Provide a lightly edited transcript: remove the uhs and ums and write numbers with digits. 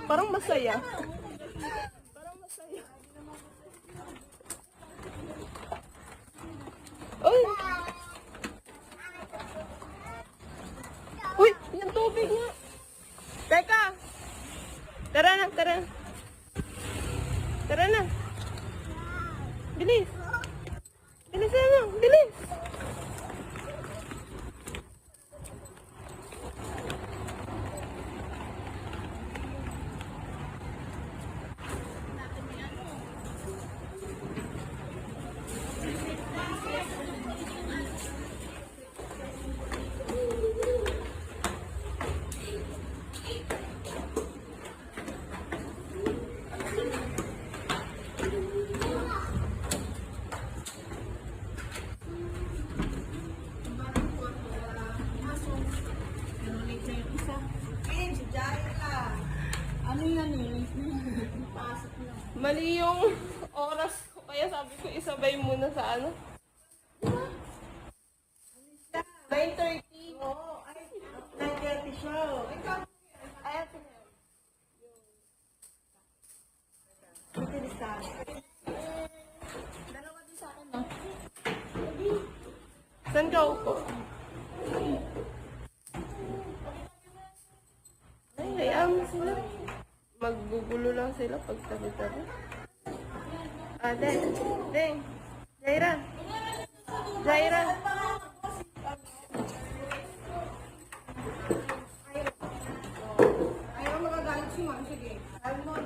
Parang masaya. Parang masaya. Uy! Uy! Yung tubig nga! Teka! Tara na, tara na. Tara na. Bilis. Bilisan mo, bilis. Ano yan eh? Mali yung oras ko. Kaya sabi ko isabay muna sa ano. 9:30. Oo, ay, 9:30 show. Ikaw, Ay, ate. Utilisan. Dalawa din sa akin, no? Saan ka upo? Ay, hayaan mo sila. Maggugulo lang sila pag tabi-tabi. Ah, Deng. Deng. Jaira. Jaira. Ayaw magagalit si Ma'am. Sige. Ayaw mo.